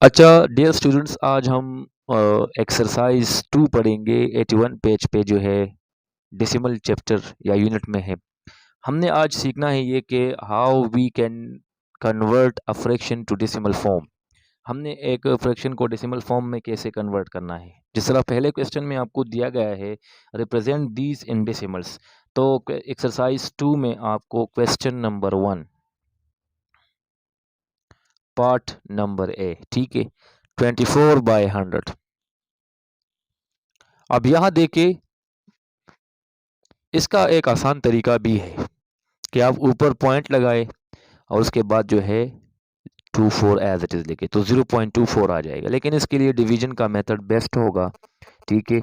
अच्छा dear students, आज हम एक्सरसाइज 2 पढ़ेंगे। 81 पेज पे जो है डेसिमल चैप्टर या यूनिट में है। हमने आज सीखना है ये कि how we can convert a fraction to decimal form. हमने एक फ्रैक्शन को डेसिमल फॉर्म में कैसे कन्वर्ट करना है। जिस तरह पहले क्वेश्चन में आपको दिया गया है रिप्रेजेंट दीज इन डेसिमल्स, तो एक्सरसाइज 2 में आपको question number 1 part number A, ठीक है, 24/100। अब यहाँ देखिए, इसका एक आसान तरीका भी है कि आप ऊपर पॉइंट लगाए और उसके बाद जो है 24 एज इट इज़ लिखे तो 0.24 आ जाएगा। लेकिन इसके लिए डिवीजन का मेथड बेस्ट होगा, ठीक है।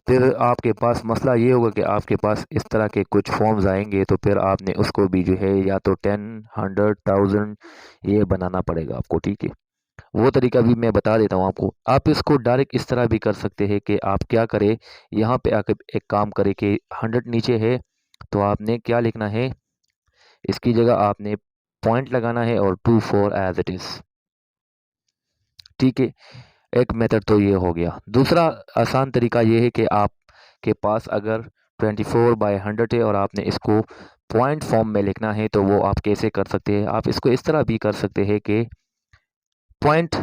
फिर आपके पास मसला ये होगा कि आपके पास इस तरह के कुछ फॉर्म्स आएंगे, तो फिर आपने उसको भी जो है या तो 10, 100, 1000 ये बनाना पड़ेगा आपको, ठीक है। वो तरीका भी मैं बता देता हूँ आपको। आप इसको डायरेक्ट इस तरह भी कर सकते हैं कि आप क्या करें, यहाँ पे आकर एक काम करें कि 100 नीचे है तो आपने क्या लिखना है, इसकी जगह आपने पॉइंट लगाना है और 24 एज इट इज़, ठीक है। एक मेथड तो ये हो गया। दूसरा आसान तरीका ये है कि आपके पास अगर 24/100 है और आपने इसको पॉइंट फॉर्म में लिखना है, तो वो आप कैसे कर सकते हैं। आप इसको इस तरह भी कर सकते हैं कि पॉइंट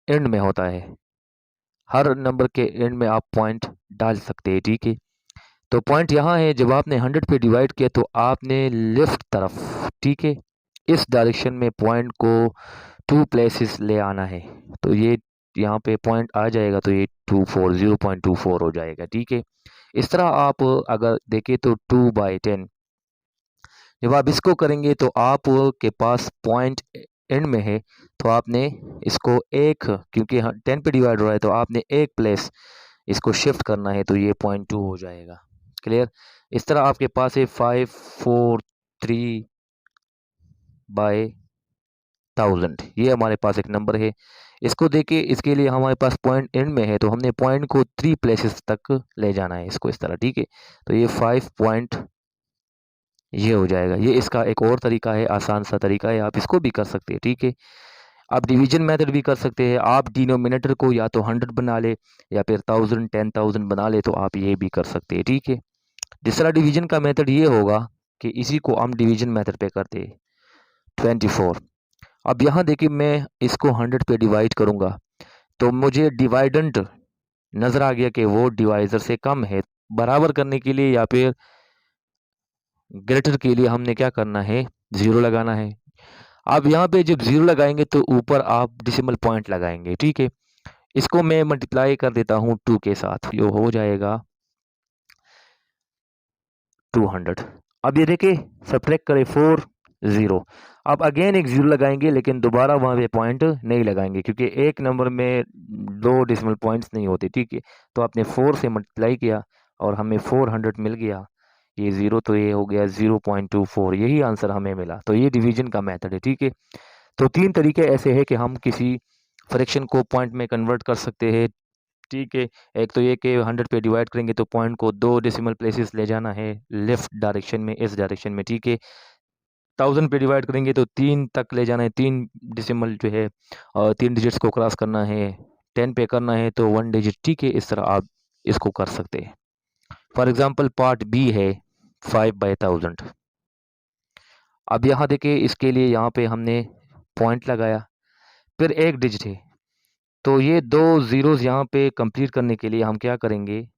एंड में होता है, हर नंबर के एंड में आप पॉइंट डाल सकते हैं, ठीक है। तो पॉइंट यहाँ है, जब आपने 100 पे डिवाइड किया तो आपने लेफ्ट तरफ, ठीक है, इस डायरेक्शन में पॉइंट को 2 प्लेसेस ले आना है। तो ये यहाँ पे पॉइंट आ जाएगा तो ये 24 0.24 हो जाएगा, ठीक है। इस तरह आप अगर देखें तो 2/10, जब आप इसको करेंगे तो आप के पास पॉइंट एंड में है, तो आपने इसको एक, क्योंकि 10 पे डिवाइड हो रहा है तो आपने एक प्लेस इसको शिफ्ट करना है, तो ये 0.2 हो जाएगा। क्लियर। इस तरह आपके पास है 543/1000, ये हमारे पास एक नंबर है। इसको देखिए, इसके लिए हमारे पास पॉइंट एंड में है तो हमने पॉइंट को 3 प्लेसेस तक ले जाना है इसको, इस तरह, ठीक है। तो ये 5 पॉइंट ये हो जाएगा। ये इसका एक और तरीका है, आसान सा तरीका है, आप इसको भी कर सकते हैं, ठीक है। आप डिवीजन मेथड भी कर सकते हैं। आप डिनोमिनेटर को या तो 100 बना ले या फिर 1000 10,000 बना ले, तो आप ये भी कर सकते हैं, ठीक है। दूसरा डिवीजन का मेथड ये होगा कि इसी को हम डिवीजन मेथड पे करते हैं, 24। अब यहाँ देखिए, मैं इसको 100 पे डिवाइड करूँगा तो मुझे डिवाइडेंट नज़र आ गया कि वो डिवाइज़र से कम है। बराबर करने के लिए या फिर ग्रेटर के लिए हमने क्या करना है, 0 लगाना है। अब यहाँ पे जब 0 लगाएंगे तो ऊपर आप डेसिमल पॉइंट लगाएंगे, ठीक है। इसको मैं मल्टीप्लाई कर देता हूँ 2 के साथ, ये हो जाएगा 200। अब ये देखिए, सब्ट्रैक्ट करें 4 0। अब अगेन एक 0 लगाएंगे, लेकिन दोबारा वहाँ पे पॉइंट नहीं लगाएंगे क्योंकि एक नंबर में 2 डेसिमल पॉइंट्स नहीं होते, ठीक है। तो आपने 4 से मल्टीप्लाई किया और हमें 400 मिल गया। ये 0 तो ये हो गया 0.24, यही आंसर हमें मिला। तो ये डिवीजन का मेथड है, ठीक है। तो 3 तरीके ऐसे हैं कि हम किसी फ्रैक्शन को पॉइंट में कन्वर्ट कर सकते हैं, ठीक है। एक तो ये कि 100 पे डिवाइड करेंगे तो पॉइंट को 2 डेसिमल प्लेसेस ले जाना है लेफ्ट डायरेक्शन में, इस डायरेक्शन में, ठीक है। 1000 पे डिवाइड करेंगे तो 3 तक ले जाना है, 3 डेसिमल जो है और 3 डिजिट्स को क्रॉस करना है। 10 पे करना है तो 1 डिजिट, ठीक है। इस तरह आप इसको कर सकते हैं। फॉर एग्जांपल पार्ट बी है 5/1000। अब यहाँ देखिए, इसके लिए यहाँ पे हमने पॉइंट लगाया, फिर एक डिजिट है, तो ये 2 ज़ीरोज़ यहाँ पे कंप्लीट करने के लिए हम क्या करेंगे,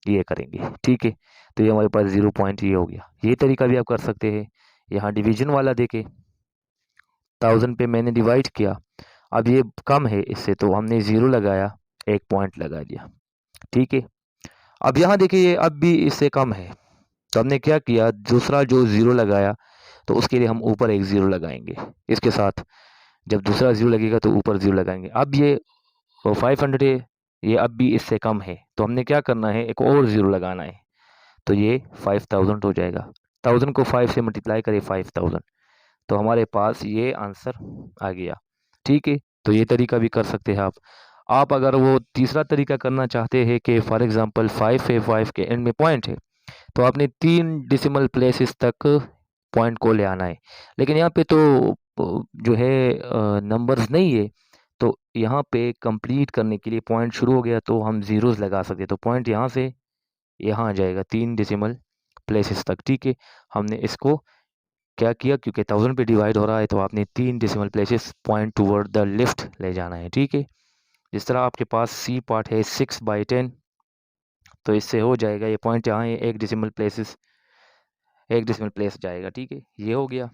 ये करेंगे, ठीक है। तो ये हमारे पास 0 पॉइंट ये हो गया। ये तरीका भी आप कर सकते हैं। यहाँ डिवीजन वाला देखें, 1000 पे मैंने डिवाइड किया, अब ये कम है इससे तो हमने 0 लगाया, एक पॉइंट लगा दिया, ठीक है। अब यहाँ देखिए, ये अब भी इससे कम है, तो हमने क्या किया, दूसरा जो 0 लगाया तो उसके लिए हम ऊपर एक 0 लगाएंगे इसके साथ। जब दूसरा 0 लगेगा तो ऊपर 0 लगाएंगे। अब ये 500 है, ये अब भी इससे कम है, तो हमने क्या करना है, एक और 0 लगाना है, तो ये 5000 हो जाएगा। 1000 को 5 से मल्टीप्लाई करें 5000, तो हमारे पास ये आंसर आ गया, ठीक है। तो ये तरीका भी कर सकते हैं आप अगर वो तीसरा तरीका करना चाहते हैं कि फॉर एग्जांपल 5 है, 5 के एंड में पॉइंट है, तो आपने 3 डेसिमल प्लेसेस तक पॉइंट को ले आना है। लेकिन यहाँ पे तो जो है नंबर्स नहीं है, तो यहाँ पे कंप्लीट करने के लिए पॉइंट शुरू हो गया तो हम ज़ीरोज़ लगा सकते हैं। तो पॉइंट यहाँ से यहाँ आ जाएगा 3 डेसिमल प्लेसेस तक, ठीक है। हमने इसको क्या किया, क्योंकि 1000 पे डिवाइड हो रहा है तो आपने 3 decimal places point toward the left ले जाना है, ठीक है। जिस तरह आपके पास सी पार्ट है 6/10, तो इससे हो जाएगा ये पॉइंट यहाँ है, एक डेसिमल प्लेस जाएगा, ठीक है। ये हो गया।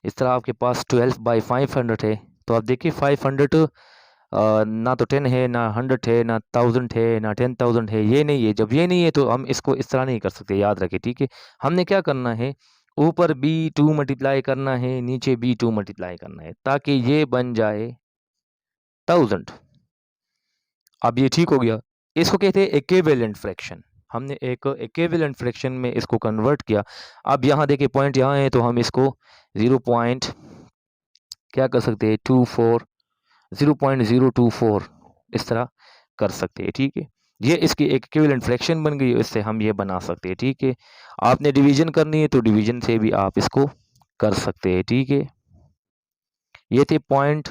इस तरह आपके पास 12/500 है, तो आप देखिए 500 ना तो 10 है, ना 100 है, ना 1000 है, ना 10,000 है, ये नहीं है। जब ये नहीं है तो हम इसको इस तरह नहीं कर सकते, याद रखें, ठीक है। हमने क्या करना है, ऊपर B2 मल्टीप्लाई करना है, नीचे B2 मल्टीप्लाई करना है, ताकि ये बन जाए 1000। अब ये ठीक हो गया। इसको कहते हैं इक्विवेलेंट फ्रैक्शन। हमने एक इक्विवेलेंट फ्रैक्शन में इसको कन्वर्ट किया। अब यहाँ देखिए पॉइंट यहाँ है, तो हम इसको 0 पॉइंट क्या कर सकते हैं, 0.024 इस तरह कर सकते हैं, ठीक है। ये इसकी एक इक्विवेलेंट फ्रैक्शन बन गई, इससे हम ये बना सकते हैं, ठीक है। आपने डिवीजन करनी है तो डिवीजन से भी आप इसको कर सकते हैं, ठीक है। ये थे पॉइंट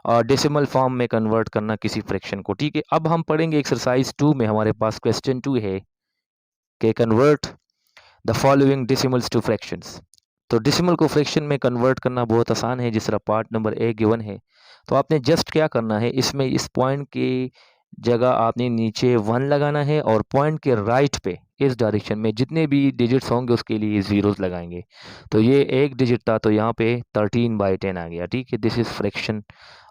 और डेसिमल फॉर्म में कन्वर्ट करना किसी फ्रैक्शन को, ठीक है। अब हम पढ़ेंगे एक्सरसाइज 2 में, हमारे पास क्वेश्चन 2 है कि convert the following decimals two fractions. तो डेसिमल को फ्रैक्शन में कन्वर्ट करना बहुत आसान है, जिस तरह पार्ट नंबर ए गिवन है। तो आपने जस्ट क्या करना है, इसमें इस पॉइंट की जगह आपने नीचे 1 लगाना है, और पॉइंट के राइट पे इस डायरेक्शन में जितने भी डिजिट्स होंगे उसके लिए ज़ीरोज़ लगाएंगे। तो ये एक डिजिट था, तो यहाँ पे 13/10 आ गया, ठीक है। दिस इज़ फ्रैक्शन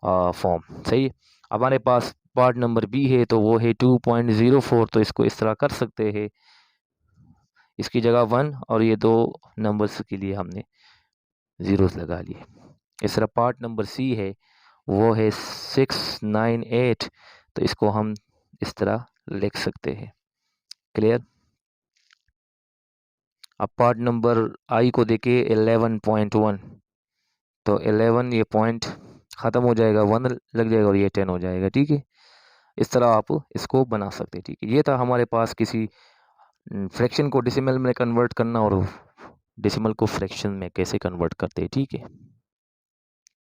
फॉर्म, सही है। अब हमारे पास पार्ट नंबर बी है, तो वो है 2.04, तो इसको इस तरह कर सकते हैं, इसकी जगह 1 और ये 2 नंबर्स के लिए हमने ज़ीरोज़ लगा लिए। इस तरह पार्ट नंबर सी है, वो है 698, तो इसको हम इस तरह लिख सकते हैं। क्लियर। अब पार्ट नंबर आई को देखिए 11.1, तो 11 ये पॉइंट ख़त्म हो जाएगा, 1 लग जाएगा और ये 10 हो जाएगा, ठीक है। इस तरह आप इसको बना सकते हैं, ठीक है। ये था हमारे पास किसी फ्रैक्शन को डेसिमल में कन्वर्ट करना, और डेसिमल को फ्रैक्शन में कैसे कन्वर्ट करते हैं, ठीक है।